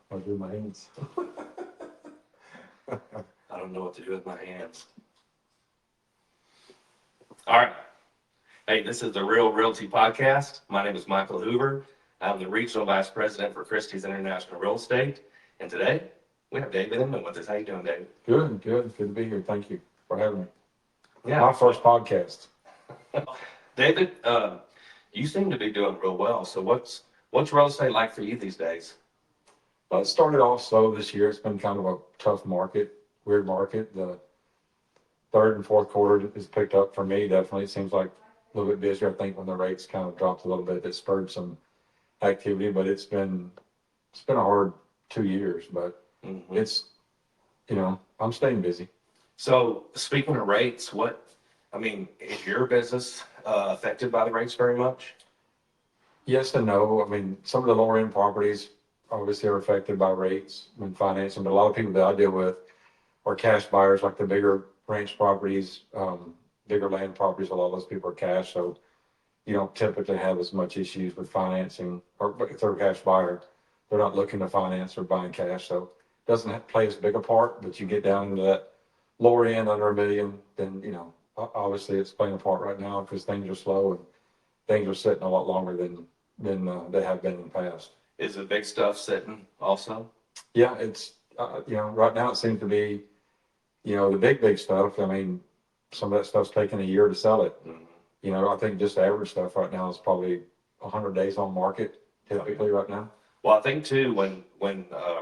I'll do my hands. I don't know what to do with my hands. All right. Hey, this is the Real Realty Podcast. My name is Michael Hoover. I'm the Regional Vice President for Christie's International Real Estate. And today, we have David Inman with us. How you doing, David? Good to be here. Thank you for having me. Yeah. My first podcast. David, you seem to be doing real well. So what's real estate like for you these days? Well, it started off slow this year. It's been kind of a tough market, weird market. The third and fourth quarter has picked up for me. Definitely, it seems like a little bit busier. I think when the rates kind of dropped a little bit, it spurred some activity. But it's been a hard 2 years. But it's I'm staying busy. So speaking of rates, is your business affected by the rates very much? Yes and no. I mean, some of the lower end properties obviously are affected by rates and financing, but a lot of people that I deal with are cash buyers, like the bigger ranch properties, bigger land properties. A lot of those people are cash, so you don't typically have as much issues with financing, or if they're a cash buyer, they're not looking to finance or buying cash, so it doesn't play as big a part. But you get down into that lower end under $1 million, then obviously it's playing a part right now because things are slow and things are sitting a lot longer than they have been in the past. Is the big stuff sitting also? Yeah, it's right now it seems to be the big stuff. I mean, some of that stuff's taking a year to sell it. I think just average stuff right now is probably 100 days on market typically right now. Well, I think too, when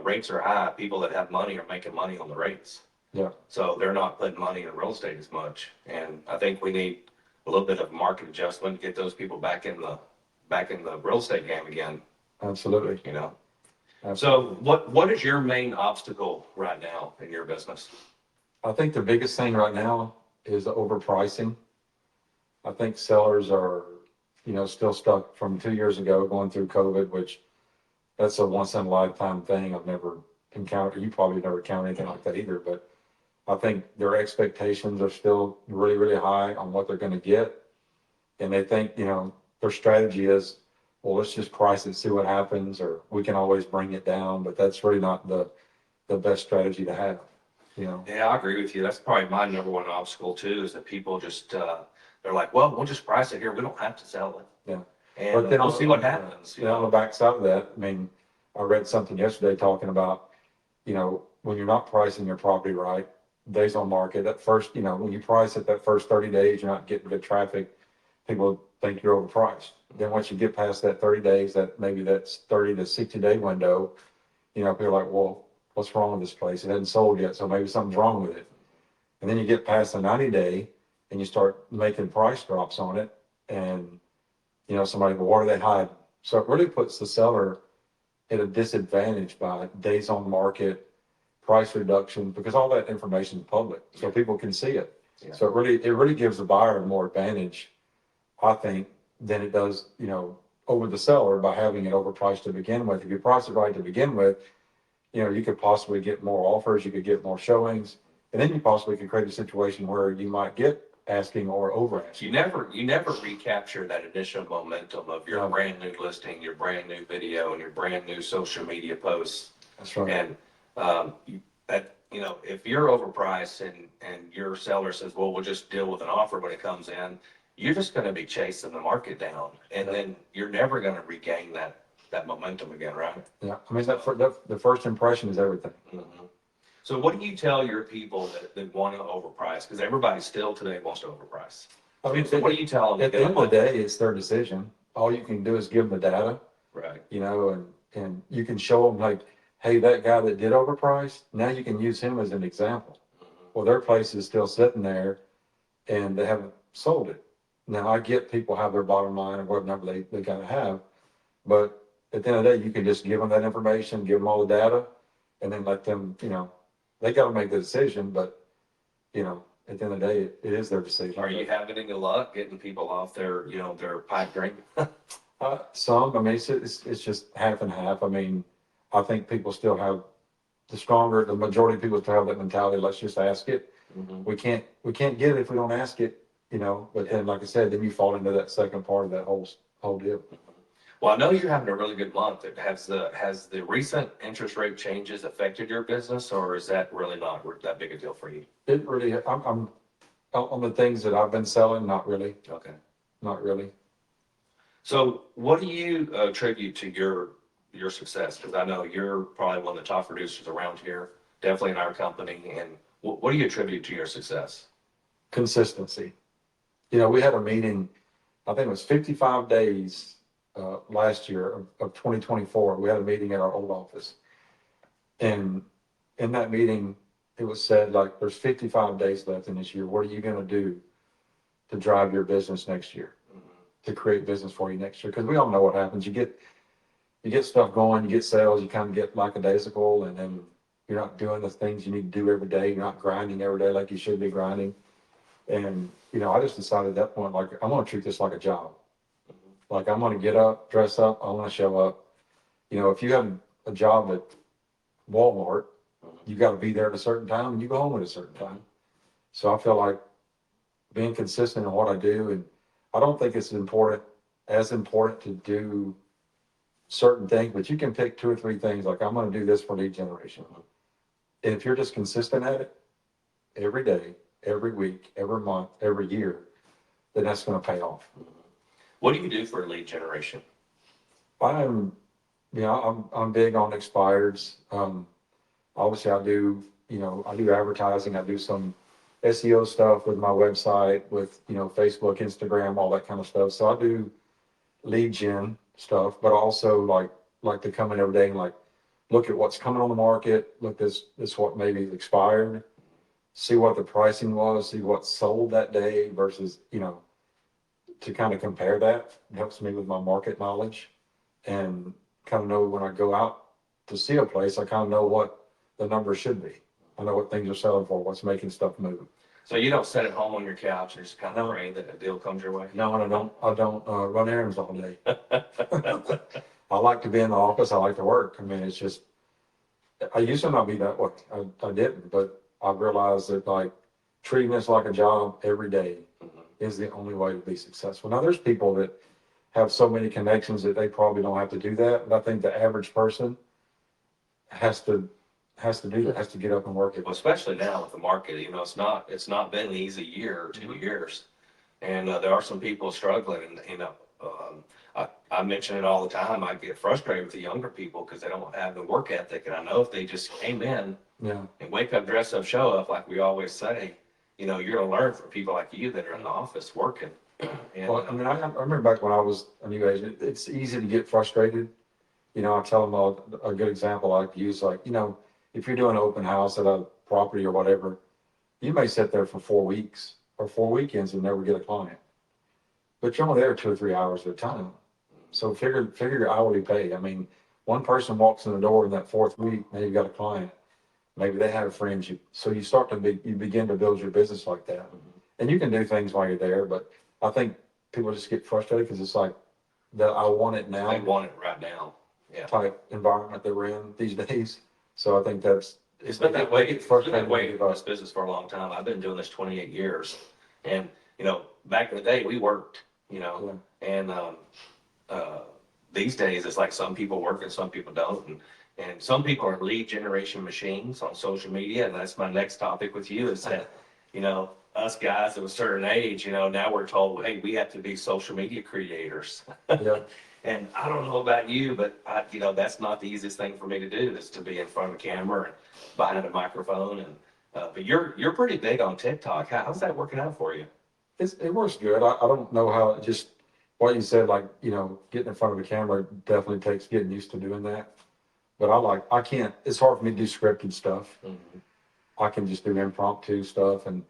rates are high, people that have money are making money on the rates. Yeah. So they're not putting money in real estate as much. And I think we need a little bit of market adjustment to get those people back in the real estate game again. Absolutely. Absolutely. So what is your main obstacle right now in your business? I think the biggest thing right now is overpricing. I think sellers are, still stuck from 2 years ago going through COVID, which that's a once in a lifetime thing. I've never encountered. You probably never encountered anything like that either, but I think their expectations are still really, really high on what they're going to get. And they think, their strategy is, well, let's just price it, see what happens, or we can always bring it down. But that's really not the best strategy to have. Yeah, I agree with you. That's probably my number one obstacle too, is that people just, they're like, well, we'll just price it here. We don't have to sell it. Yeah. And But then we'll see what happens. On the backside of that, I mean, I read something yesterday talking about, when you're not pricing your property right, days on market, that first, when you price it that first 30 days, you're not getting good traffic. People think you're overpriced. Then once you get past that 30 days, that's 30 to 60 day window, people are like, well, what's wrong with this place? It hasn't sold yet, so maybe something's wrong with it. And then you get past the 90 day and you start making price drops on it. And, somebody, well, what are they hiding? So it really puts the seller at a disadvantage by days on market, price reduction, because all that information is public, so people can see it. Yeah. So it really gives the buyer more advantage, I think, than it does, over the seller by having it overpriced to begin with. If you price it right to begin with, you could possibly get more offers, you could get more showings, and then you possibly could create a situation where you might get asking or over asking. You never recapture that initial momentum of your brand new listing, your brand new video, and your brand new social media posts. That's right. And if you're overpriced and your seller says, well, we'll just deal with an offer when it comes in, you're just going to be chasing the market down, and then you're never going to regain that momentum again, right? Yeah, I mean, the first impression is everything. Mm-hmm. So what do you tell your people that want to overprice? Because everybody still today wants to overprice. So what do you tell them? At the end of the day, it's their decision. All you can do is give them the data. Right. And you can show them, like, hey, that guy that did overprice, now you can use him as an example. Mm-hmm. Well, their place is still sitting there and they haven't sold it. Now, I get people have their bottom line or whatever they got to have, but at the end of the day, you can just give them that information, give them all the data, and then let them, they got to make the decision, but, at the end of the day, it is their decision. Are you having any luck getting people off their pipe dream? Some, I mean, it's just half and half. I mean, I think people still have the majority of people still have that mentality. Let's just ask it. Mm-hmm. We can't get it if we don't ask it, but then, like I said, then you fall into that second part of that whole deal. Well, I know you're having a really good month. Has the recent interest rate changes affected your business, or is that really not that big a deal for you? It really, I'm on the things that I've been selling, not really, Okay. not really. So what do you attribute to your success? Because I know you're probably one of the top producers around here, definitely in our company. And what do you attribute to your success? Consistency. You know, we had a meeting, I think it was 55 days last year of 2024. We had a meeting at our old office. And in that meeting, it was said, like, there's 55 days left in this year. What are you going to do to drive your business next year, to create business for you next year? Because we all know what happens. You get stuff going, you get sales, you kind of get lackadaisical, and then you're not doing the things you need to do every day. You're not grinding every day like you should be grinding. And, you know, I just decided at that point, like, I'm going to treat this like a job. Like, I'm going to get up, dress up, I want to show up. You know, if you have a job at Walmart, you got to be there at a certain time and you go home at a certain time. So I feel like being consistent in what I do, and I don't think it's as important to do certain things, but you can pick 2 or 3 things. Like, I'm going to do this for lead generation. And if you're just consistent at it every day, every week, every month, every year, then that's going to pay off. What do you do for lead generation? I'm, you know, I'm big on expireds. Obviously I do, you know, I do advertising. I do some SEO stuff with my website, with, you know, Facebook, Instagram, all that kind of stuff. So I do lead gen stuff, but also like to come in every day and like look at what's coming on the market, look this what maybe is expired, see what the pricing was, see what's sold that day versus, you know, to kind of compare that. It helps me with my market knowledge and kind of know when I go out to see a place, I kind of know what the numbers should be. I know what things are selling for, what's making stuff move. So you don't sit at home on your couch and just kind of pray that a deal comes your way? No, and I don't run errands all day. I like to be in the office. I like to work. I mean, it's just, I used to not be that way. I didn't, but I realized that like treating this like a job every day is the only way to be successful. Now, there's people that have so many connections that they probably don't have to do that. But I think the average person has to do that, has to get up and work it. Well, especially now with the market, you know, it's not been an easy year or 2 years. And there are some people struggling, and you know, I mention it all the time. I get frustrated with the younger people because they don't have the work ethic. And I know if they just came in and wake up, dress up, show up, like we always say, you know, you're going to learn from people like you that are in the office working. And, Well, I mean, I remember back when I was a new agent, it's easy to get frustrated. You know, I tell them a good example I like to use, like, you know, if you're doing an open house at a property or whatever, you may sit there for 4 weeks or 4 weekends and never get a client. But you're only there 2 or 3 hours at a time. So figure your hourly pay. I mean, one person walks in the door in that 4th week, now you've got a client. Maybe they have friends. So you start to you begin to build your business like that. And you can do things while you're there, but I think people just get frustrated because it's like that I want it now. they want it right now. Yeah. Type environment that we're in these days. So I think It's been that way. It's been that way in about this business for a long time. I've been doing this 28 years. And, you know, back in the day, we worked, you know, and these days it's like some people work and some people don't. And some people are lead generation machines on social media. And that's my next topic with you is that, you know, us guys of a certain age, you know, now we're told, hey, we have to be social media creators. Yeah. And I don't know about you, but you know, that's not the easiest thing for me to do is to be in front of a camera and behind a microphone. And but you're pretty big on TikTok. How's that working out for you? It works good. I don't know how it just what you said, like, you know, getting in front of a camera definitely takes getting used to doing that. But I can't, it's hard for me to do scripted stuff. I can just do impromptu stuff. And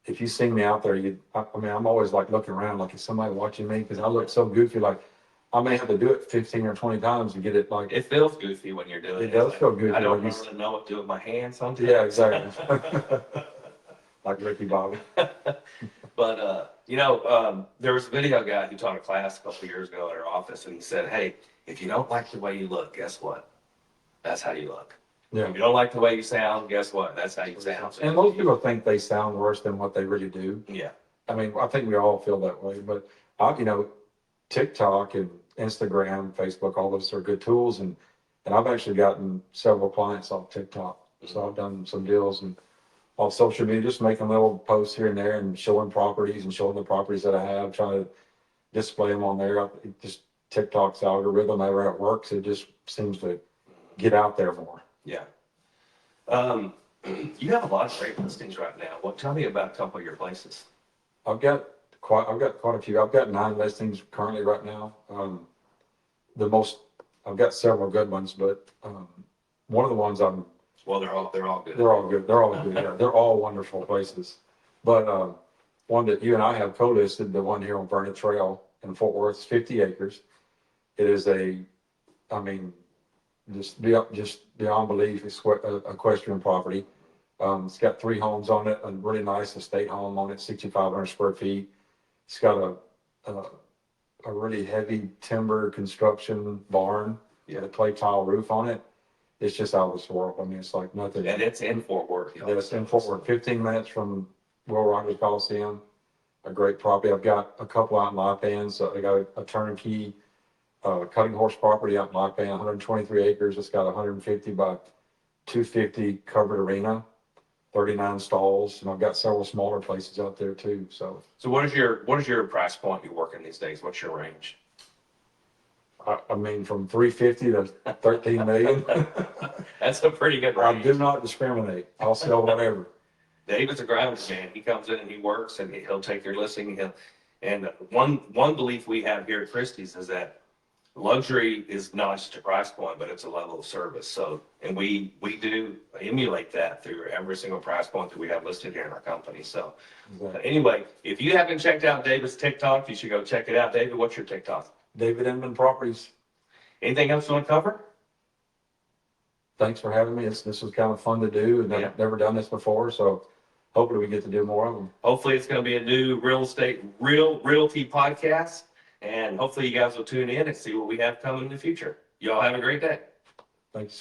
if you see me out there, I mean, I'm always like looking around, like, is somebody watching me? Because I look so goofy, like I may have to do it 15 or 20 times to get it like. It feels goofy when you're doing it. It does feel goofy. I don't really know what to do with my hands sometimes. Yeah, exactly. Like Ricky Bobby. But, you know, there was a video guy who taught a class a couple of years ago at our office, and he said, hey, if you don't like the way you look, guess what? That's how you look. Yeah. If you don't like the way you sound, guess what? That's how you sound. And most people think they sound worse than what they really do. Yeah. I mean, I think we all feel that way, but you know, TikTok and Instagram, Facebook, all those are good tools. And I've actually gotten several clients off TikTok. So I've done some deals and off social media, just making little posts here and there and showing properties and showing the properties that I have, trying to display them on there. It just TikTok's algorithm, however it works, it just seems to get out there more. Yeah. You have a lot of great listings right now. Well, tell me about a couple of your places. I've got quite a few. I've got 9 listings currently right now. I've got several good ones, but one of the ones Well, they're all good. they're all good. They're all good. Yeah, they're all wonderful places. But one that you and I have co-listed, the one here on Vernon Trail in Fort Worth, is 50 acres. It is just beyond belief, it's equestrian property. It's got 3 homes on it, a really nice estate home on it, 6,500 square feet. It's got a really heavy timber construction barn, with a clay tile roof on it. It's just out of this world. I mean, it's like nothing. And it's in Fort Worth. It's in Fort Worth, 15 minutes from Will Rogers Coliseum. A great property. I've got a couple out in Lipan. So I got a turnkey cutting horse property out in Lipan, 123 acres. It's got 150 by 250 covered arena, 39 stalls, and I've got several smaller places out there too. So what is your price point you're working these days? What's your range? I mean, from 350 to 13 million. That's a pretty good I range. do not discriminate. I'll sell whatever. David's a grounds man. He comes in and he works and he'll take your listing. And one belief we have here at Christie's is that luxury is not just a price point, but it's a level of service. So, and we do emulate that through every single price point that we have listed here in our company. So anyway, if you haven't checked out David's TikTok, you should go check it out. David, what's your TikTok? David Inman Properties. Anything else you want to cover? Thanks for having me. This was kind of fun to do, and Yeah. I've never done this before, so hopefully we get to do more of them. Hopefully it's going to be a new realty podcast, and hopefully you guys will tune in and see what we have coming in the future. Y'all have a great day. Thanks.